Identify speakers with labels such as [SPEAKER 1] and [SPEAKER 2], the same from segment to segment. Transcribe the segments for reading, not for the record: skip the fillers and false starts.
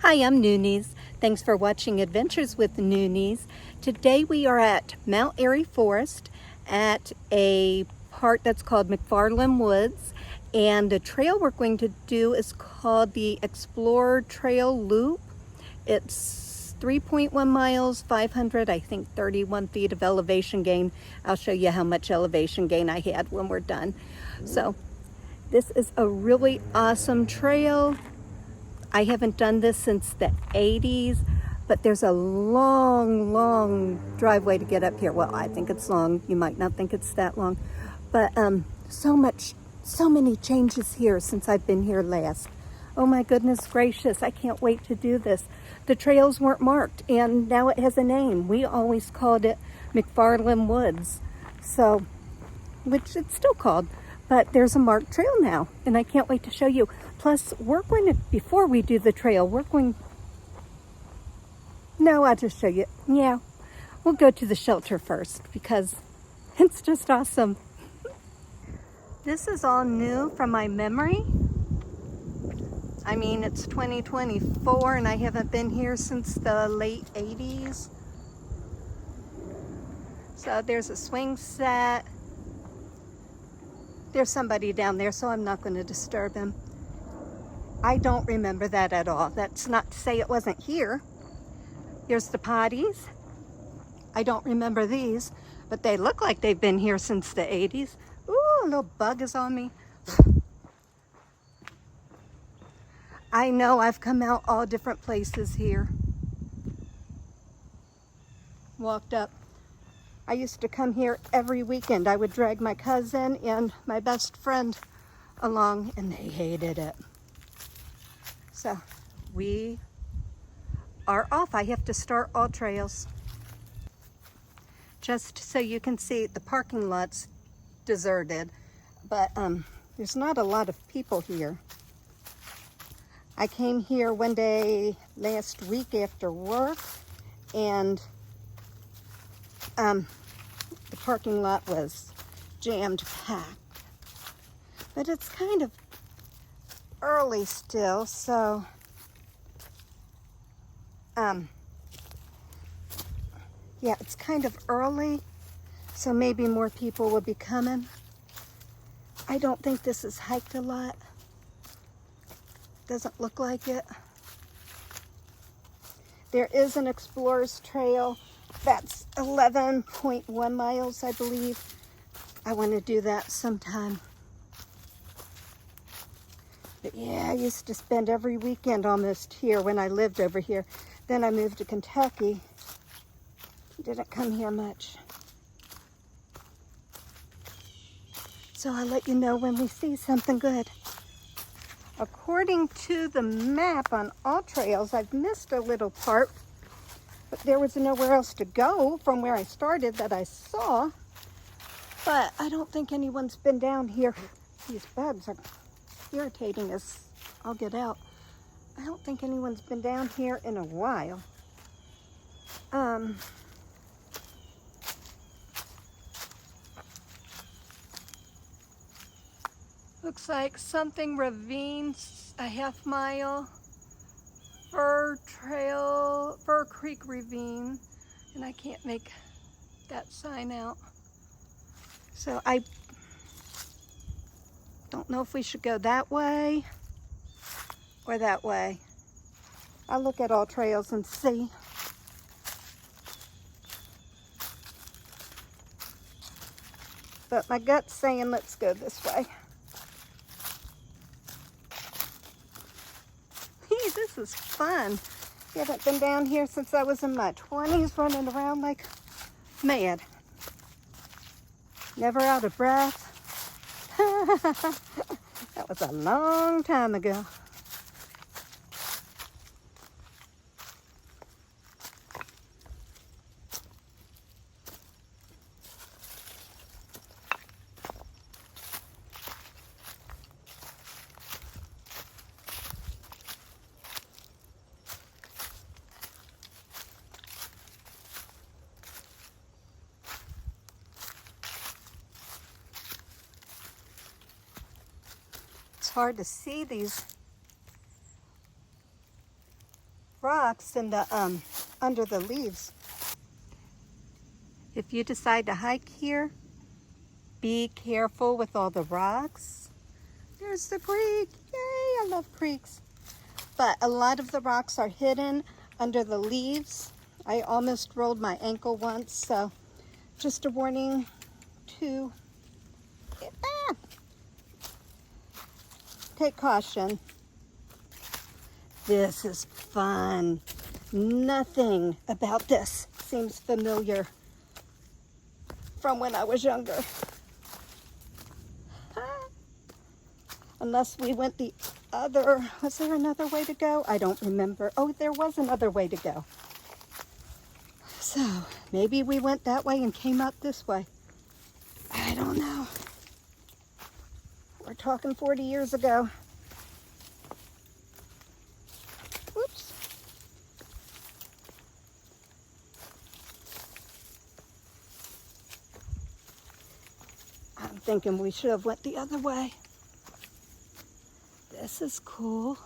[SPEAKER 1] Hi, I'm Noonies. Thanks for watching Adventures with Noonies. Today we are at Mount Airy Forest at a part that's called McFarlan Woods, and the trail we're going to do is called the Explorer Trail Loop. It's 3.1 miles, 31 feet of elevation gain. I'll show you how much elevation gain I had when we're done. So this is a really awesome trail. I haven't done this since the 80s, but there's a long driveway to get up here. Well, I think it's long. You might not think it's that long, but so many changes here since I've been here last. Oh my goodness gracious, I can't wait to do this. The trails weren't marked, and now it has a name. We always called it McFarlan Woods, so, which it's still called. But there's a marked trail now, and I can't wait to show you. Plus, we're going to, before we do the trail, no, I'll just show you. Yeah, we'll go to the shelter first because it's just awesome. This is all new from my memory. I mean, it's 2024 and I haven't been here since the late 80s. So there's a swing set. There's somebody down there, so I'm not going to disturb him. I don't remember that at all. That's not to say it wasn't here. There's the potties. I don't remember these, but they look like they've been here since the 80s. Ooh, a little bug is on me. I know I've come out all different places here. Walked up. I used to come here every weekend. I would drag my cousin and my best friend along, and they hated it. So we are off. I have to start AllTrails. Just so you can see, the parking lot's deserted, but there's not a lot of people here. I came here one day last week after work, and the parking lot was jammed packed. But it's kind of early still, so yeah, it's kind of early, so maybe more people will be coming. I don't think this is hiked a lot. Doesn't look like it. There is an Explorer's Trail. That's 11.1 miles, I believe. I want to do that sometime. But yeah, I used to spend every weekend almost here when I lived over here. Then I moved to Kentucky. Didn't come here much. So I'll let you know when we see something good. According to the map on AllTrails, I've missed a little part, but there was nowhere else to go from where I started that I saw. But I don't think anyone's been down here. These bugs are irritating as I'll get out. I don't think anyone's been down here in a while. Looks like something ravine, a half mile, Fir Creek ravine, and I can't make that sign out. So I don't know if we should go that way or that way. I'll look at AllTrails and see. But my gut's saying let's go this way. This is fun. I haven't been down here since I was in my 20s, running around like mad. Never out of breath. That was a long time ago. It's hard to see these rocks in the under the leaves. If you decide to hike here, be careful with all the rocks. There's the creek. Yay, I love creeks. But a lot of the rocks are hidden under the leaves. I almost rolled my ankle once, so just a warning to take caution. This is fun. Nothing about this seems familiar from when I was younger. Unless we went the other, was there another way to go? I don't remember. Oh, there was another way to go. So maybe we went that way and came up this way. I don't know. We're talking 40 years ago. Whoops. I'm thinking we should have went the other way. This is cool.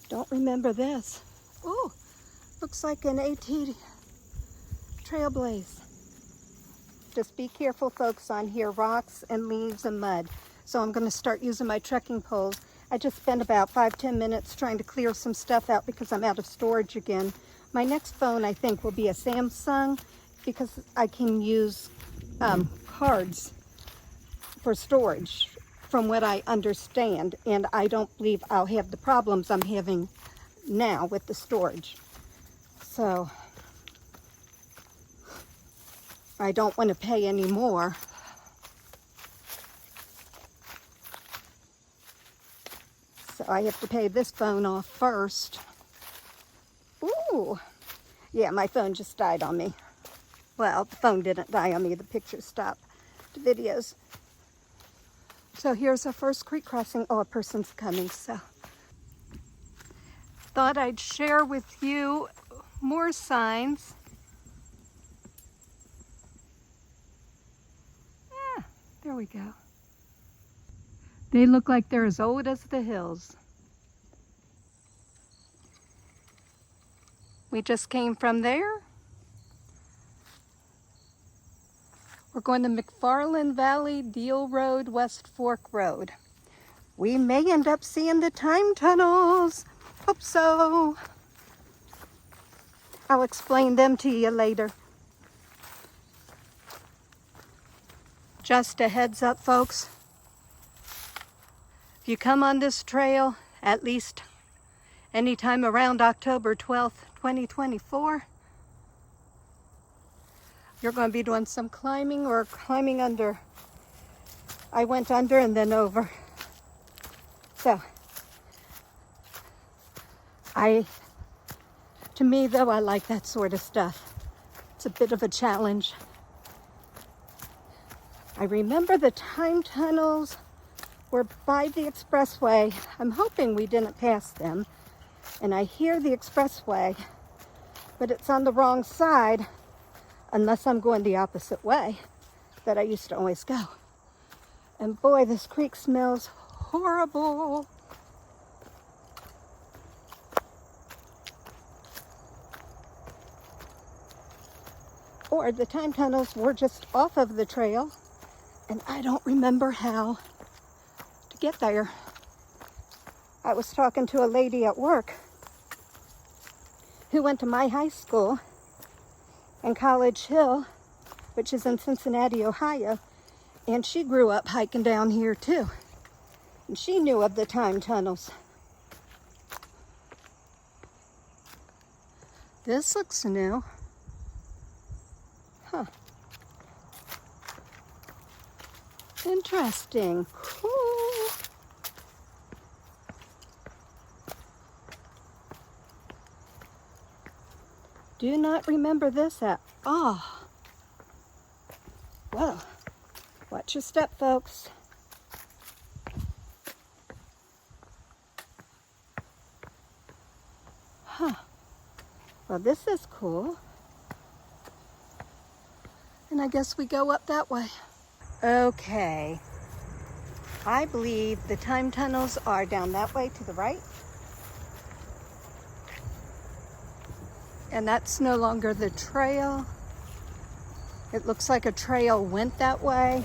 [SPEAKER 1] Don't remember this. Oh, looks like an AT Trailblaze. Just be careful, folks, on here, rocks and leaves and mud. So I'm going to start using my trekking poles. I just spent about 5-10 minutes trying to clear some stuff out because I'm out of storage again. My next phone, I think, will be a Samsung because I can use cards for storage, from what I understand, and I don't believe I'll have the problems I'm having now with the storage. So I don't want to pay any more. So I have to pay this phone off first. Ooh, yeah, my phone just died on me. Well, the phone didn't die on me, the picture stopped, the videos. So here's our first creek crossing. Oh, a person's coming, so. Thought I'd share with you more signs. Ah, there we go. They look like they're as old as the hills. We just came from there. We're going to McFarlan Valley, Deal Road, West Fork Road. We may end up seeing the time tunnels. Hope so. I'll explain them to you later. Just a heads up, folks. If you come on this trail, at least anytime around October 12th, 2024, you're going to be doing some climbing or climbing under. I went under and then over. So, to me though, I like that sort of stuff. It's a bit of a challenge. I remember the time tunnels were by the expressway. I'm hoping we didn't pass them. And I hear the expressway, but it's on the wrong side. Unless I'm going the opposite way that I used to always go. And boy, this creek smells horrible. Or the time tunnels were just off of the trail, and I don't remember how to get there. I was talking to a lady at work who went to my high school in College Hill, which is in Cincinnati, Ohio, and she grew up hiking down here too. And she knew of the time tunnels. This looks new. Huh. Interesting. Cool. Do not remember this at all. Well, watch your step, folks. Huh. Well, this is cool. And I guess we go up that way. Okay. I believe the time tunnels are down that way to the right. And that's no longer the trail. It looks like a trail went that way.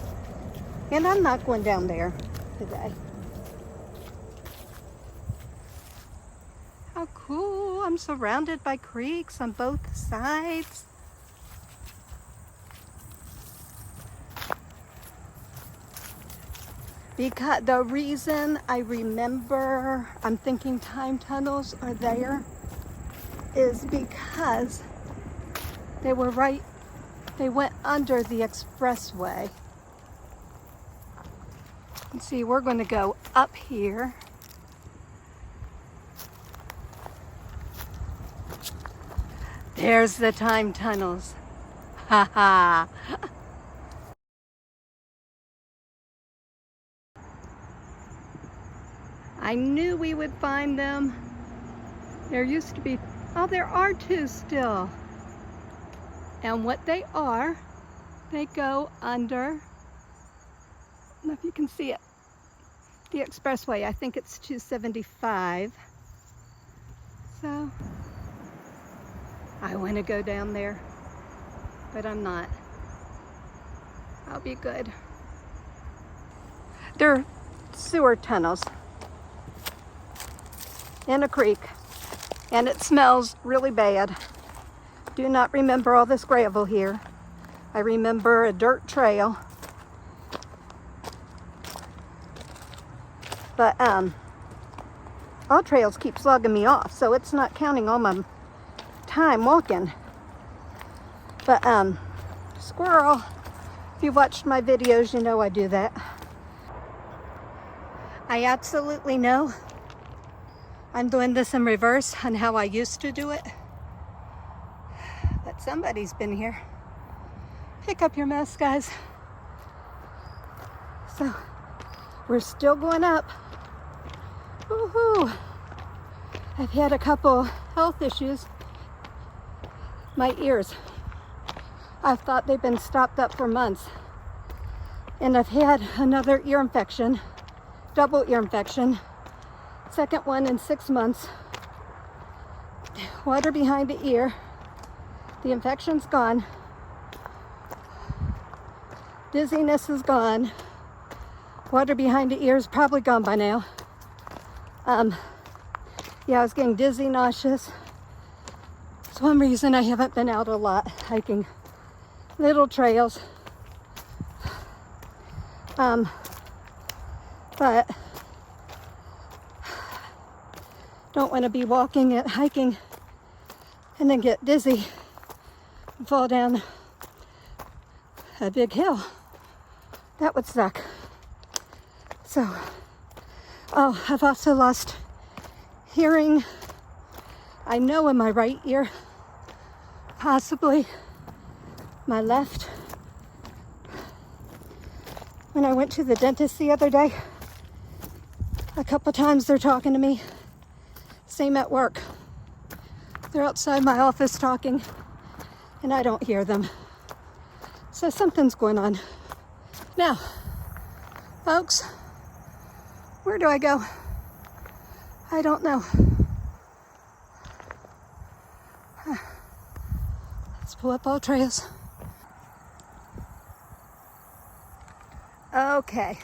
[SPEAKER 1] And I'm not going down there today. How cool. I'm surrounded by creeks on both sides. Because the reason I remember I'm thinking time tunnels are there is because they went under the expressway. And see, we're going to go up here. There's the time tunnels. Ha ha. I knew we would find them. There used to be, oh, there are two still. And what they are, they go under, I don't know if you can see it, the expressway. I think it's 275. So I want to go down there, but I'm not. I'll be good. They're sewer tunnels in a creek, and it smells really bad. Do not remember all this gravel here. I remember a dirt trail. But AllTrails keeps logging me off, so it's not counting all my time walking. But squirrel, if you watched my videos, you know I do that. I absolutely know I'm doing this in reverse on how I used to do it. But somebody's been here. Pick up your mess, guys. So we're still going up. Woohoo! I've had a couple health issues. My ears. I've thought they've been stopped up for months. And I've had another ear infection, double ear infection. Second one in 6 months. Water behind the ear. The infection's gone. Dizziness is gone. Water behind the ear is probably gone by now. Yeah, I was getting dizzy, nauseous. It's one reason I haven't been out a lot hiking little trails. But don't want to be walking and hiking and then get dizzy and fall down a big hill. That would suck. So, oh, I've also lost hearing. I know in my right ear, possibly my left. When I went to the dentist the other day, a couple times they're talking to me. Same at work. They're outside my office talking, and I don't hear them. So something's going on. Now, folks, where do I go? I don't know. Let's pull up AllTrails. Okay.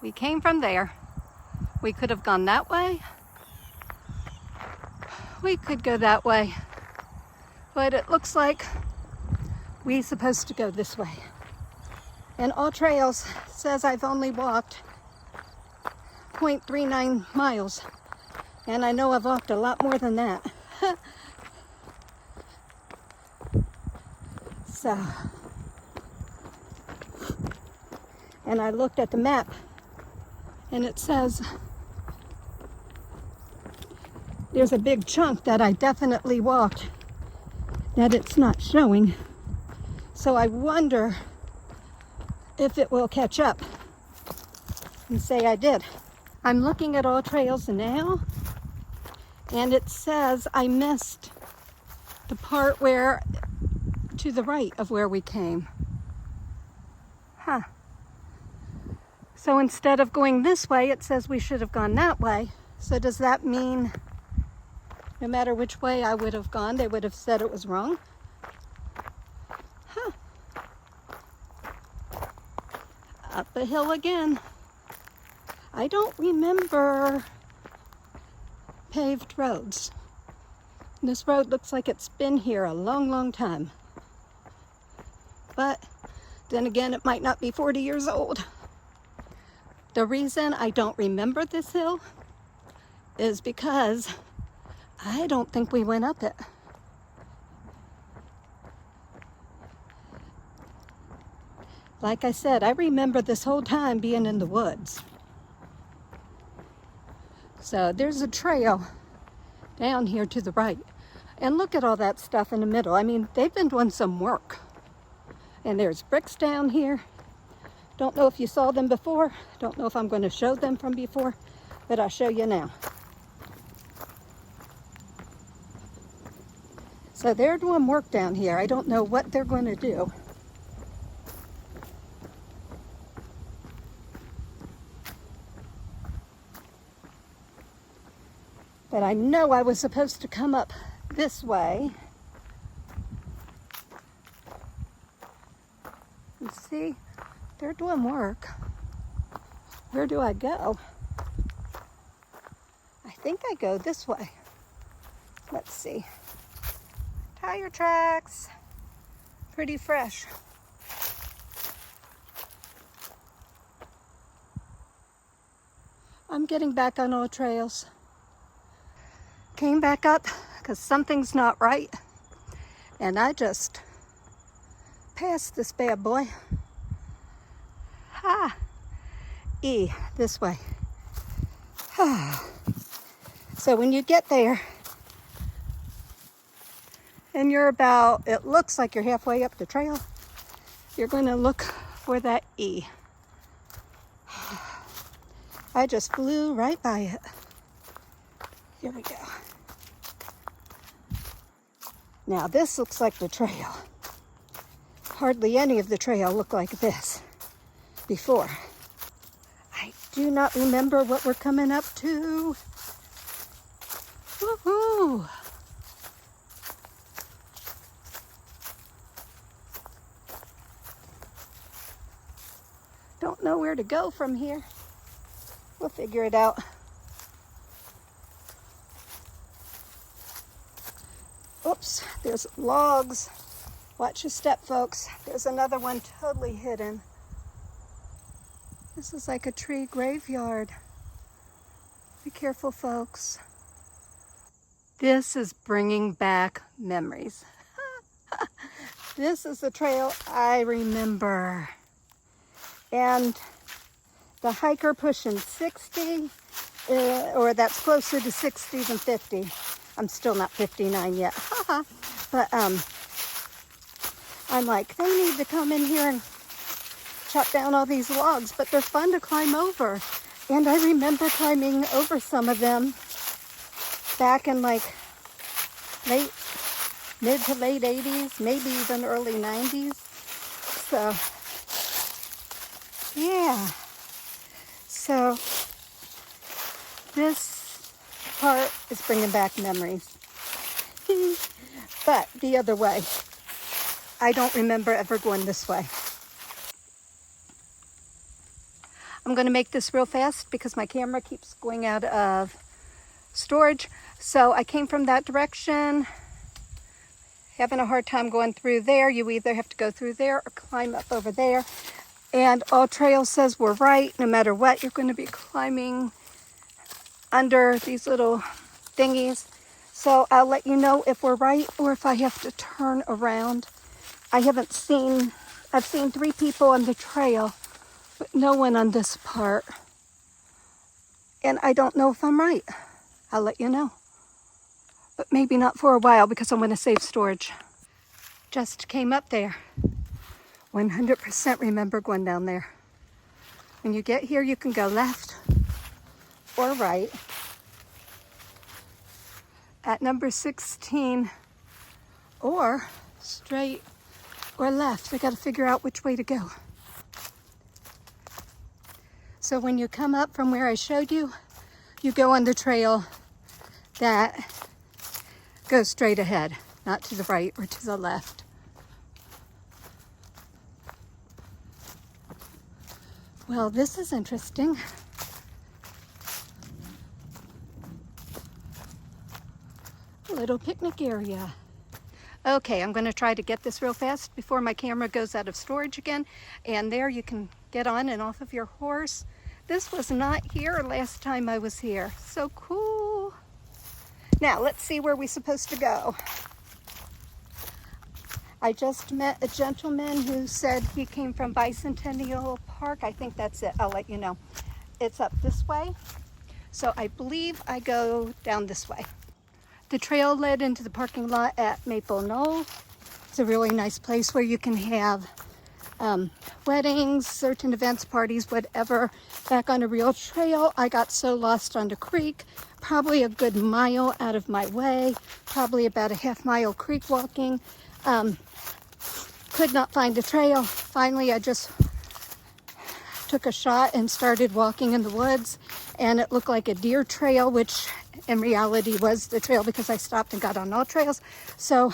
[SPEAKER 1] We came from there. We could have gone that way. We could go that way. But it looks like we're supposed to go this way. And AllTrails says I've only walked 0.39 miles. And I know I've walked a lot more than that. So, and I looked at the map and it says there's a big chunk that I definitely walked that it's not showing. So I wonder if it will catch up and say I did. I'm looking at AllTrails now, and it says I missed the part where to the right of where we came. Huh. So instead of going this way, it says we should have gone that way. So does that mean No matter which way I would have gone, they would have said it was wrong. Huh. Up a hill again. I don't remember paved roads. This road looks like it's been here a long, long time. But then again, it might not be 40 years old. The reason I don't remember this hill is because I don't think we went up it. Like I said, I remember this whole time being in the woods. So there's a trail down here to the right. And look at all that stuff in the middle. I mean, they've been doing some work. And there's bricks down here. Don't know if you saw them before. Don't know if I'm going to show them from before, but I'll show you now. So they're doing work down here. I don't know what they're going to do. But I know I was supposed to come up this way. You see, they're doing work. Where do I go? I think I go this way. Let's see. Tire tracks. Pretty fresh. I'm getting back on AllTrails. Came back up because something's not right. And I just passed this bad boy. Ha! E, this way. So when you get there, and you're about, it looks like you're halfway up the trail, you're going to look for that E. I just flew right by it. Here we go. Now this looks like the trail. Hardly any of the trail looked like this before. I do not remember what we're coming up to. Woohoo! Don't know where to go from here. We'll figure it out. Oops, there's logs. Watch your step, folks. There's another one totally hidden. This is like a tree graveyard. Be careful, folks. This is bringing back memories. This is the trail I remember. And the hiker pushing 60, or that's closer to 60 than 50. I'm still not 59 yet. But I'm like, they need to come in here and chop down all these logs, but they're fun to climb over. And I remember climbing over some of them back in like mid to late 80s, maybe even early 90s. So, yeah. So, this part is bringing back memories. But the other way, I don't remember ever going this way. I'm going to make this real fast because my camera keeps going out of storage. So I came from that direction, having a hard time going through there. You either have to go through there or climb up over there. And AllTrails says we're right. No matter what, you're going to be climbing under these little thingies. So I'll let you know if we're right or if I have to turn around. I've seen 3 people on the trail, but no one on this part. And I don't know if I'm right. I'll let you know. But maybe not for a while because I'm going to save storage. Just came up there. 100% remember going down there. When you get here, you can go left or right. At number 16, or straight or left. I got to figure out which way to go. So when you come up from where I showed you, you go on the trail that go straight ahead, not to the right or to the left. Well, this is interesting. A little picnic area. Okay, I'm going to try to get this real fast before my camera goes out of storage again. And there you can get on and off of your horse. This was not here last time I was here. So cool. Now, let's see where we're supposed to go. I just met a gentleman who said he came from Bicentennial Park. I think that's it. I'll let you know. It's up this way. So I believe I go down this way. The trail led into the parking lot at Maple Knoll. It's a really nice place where you can have weddings, certain events, parties, whatever. Back on a real trail, I got so lost on the creek, probably a good mile out of my way, probably about a half-mile creek walking. Could not find the trail. Finally, I just took a shot and started walking in the woods, and it looked like a deer trail, which in reality was the trail because I stopped and got on AllTrails. So,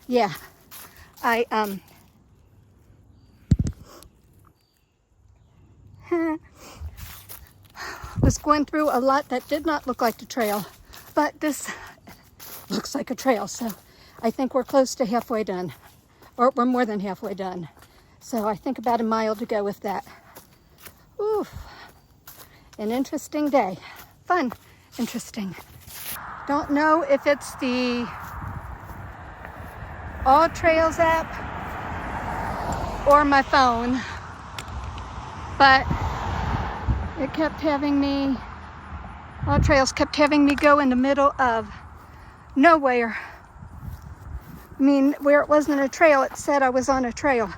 [SPEAKER 1] yeah, I was going through a lot that did not look like the trail, but this looks like a trail. So I think we're close to halfway done, or we're more than halfway done. So I think about a mile to go with that. Oof, an interesting day. Fun, interesting. Don't know if it's the AllTrails app or my phone, but it kept having me, AllTrails kept having me go in the middle of nowhere. I mean, where it wasn't a trail, it said I was on a trail.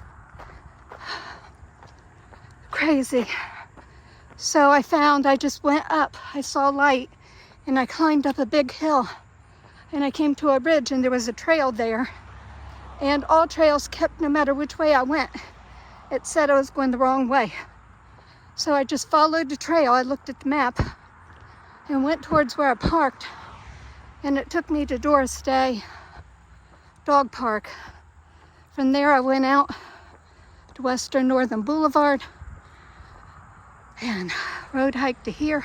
[SPEAKER 1] Crazy. So I just went up. I saw light and I climbed up a big hill and I came to a ridge and there was a trail there. And AllTrails kept, no matter which way I went, it said I was going the wrong way. So I just followed the trail. I looked at the map and went towards where I parked. And it took me to Doris Day Dog Park. From there I went out to Western Northern Boulevard and road hike to here.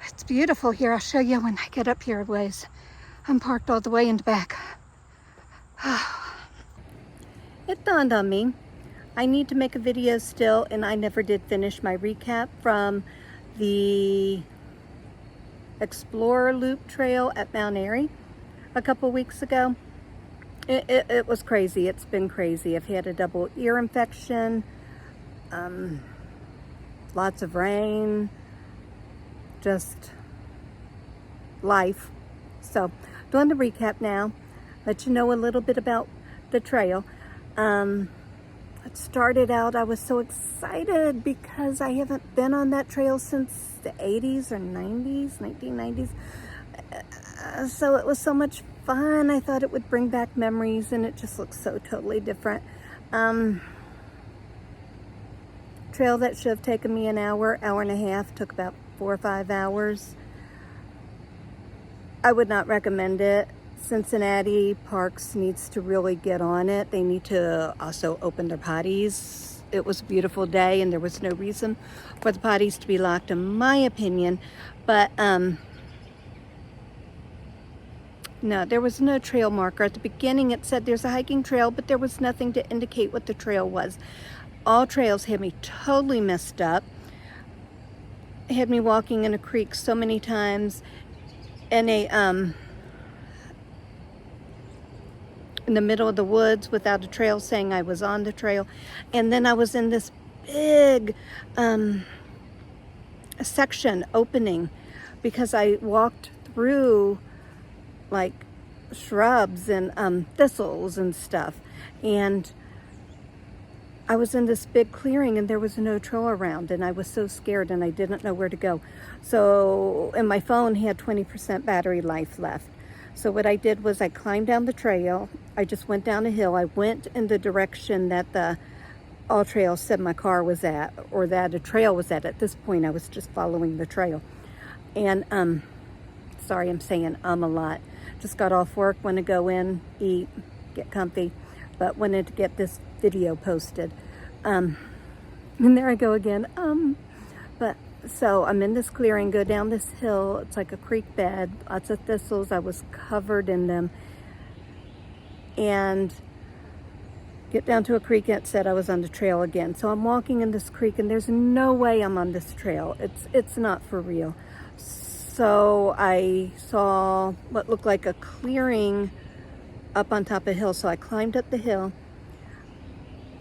[SPEAKER 1] It's beautiful here. I'll show you when I get up here a ways. I'm parked all the way in the back. It dawned on me, I need to make a video still, and I never did finish my recap from the Explorer Loop Trail at Mount Airy a couple weeks ago. It was crazy. It's been crazy. I've had a double ear infection, lots of rain, just life. So doing the recap now, let you know a little bit about the trail. It started out, I was so excited because I haven't been on that trail since the 80s or 90s, 1990s. So it was so much fun. I thought it would bring back memories, and it just looks so totally different. Trail that should have taken me an hour, hour and a half, took about 4 or 5 hours. I would not recommend it. Cincinnati Parks needs to really get on it. They need to also open their potties. It was a beautiful day and there was no reason for the potties to be locked, in my opinion. But no, there was no trail marker. At the beginning it said there's a hiking trail, but there was nothing to indicate what the trail was. AllTrails had me totally messed up. It had me walking in a creek so many times, in a in the middle of the woods without a trail, saying I was on the trail. And then I was in this big section opening because I walked through like shrubs and thistles and stuff. And I was in this big clearing and there was no trail around, and I was so scared and I didn't know where to go. So, and my phone had 20% battery life left. So what I did was I climbed down the trail. I just went down a hill. I went in the direction that the AllTrails said my car was at, or that a trail was at. At this point, I was just following the trail. And Sorry, I'm saying a lot. Just got off work, want to go in, eat, get comfy, but wanted to get this video posted. And there I go again. But so I'm in this clearing, go down this hill. It's like a creek bed, lots of thistles. I was covered in them. And get down to a creek and it said I was on the trail again. So I'm walking in this creek and there's no way I'm on this trail. It's not for real. So I saw what looked like a clearing up on top of a hill. So I climbed up the hill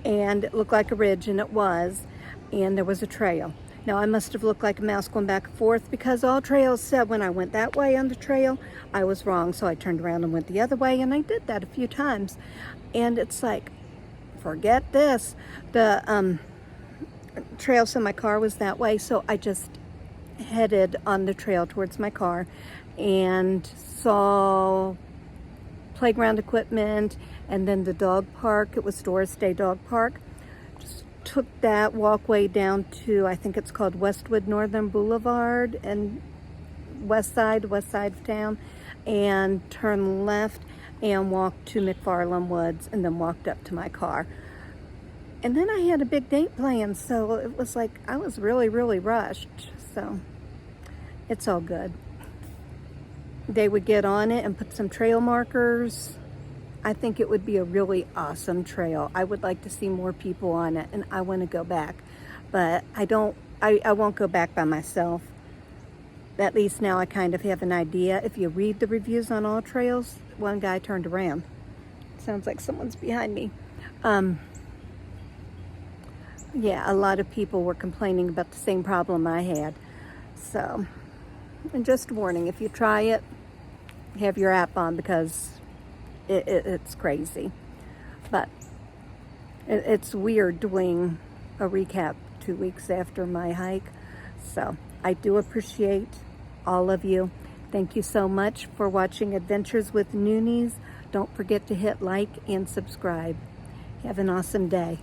[SPEAKER 1] and it looked like a ridge, and it was, and there was a trail. Now I must have looked like a mouse going back and forth, because AllTrails said when I went that way on the trail, I was wrong. So I turned around and went the other way, and I did that a few times. And it's like, forget this. The trail to my car was that way, so I just headed on the trail towards my car and saw playground equipment, and then the dog park. It was Doris Day Dog Park. Just took that walkway down to, I think it's called Westwood Northern Boulevard, and west side of town, and turned left and walked to McFarlan Woods, and then walked up to my car. And then I had a big date planned, so it was like I was really, really rushed. So it's all good. They would get on it and put some trail markers. I think it would be a really awesome trail. I would like to see more people on it, and I want to go back. But I won't go back by myself. At least now I kind of have an idea. If you read the reviews on AllTrails, one guy turned around. Sounds like someone's behind me. Yeah, a lot of people were complaining about the same problem I had. So, and just a warning, if you try it, have your app on, because it's crazy. But it's weird doing a recap 2 weeks after my hike. So I do appreciate all of you. Thank you so much for watching Adventures with Noonies. Don't forget to hit like and subscribe. Have an awesome day.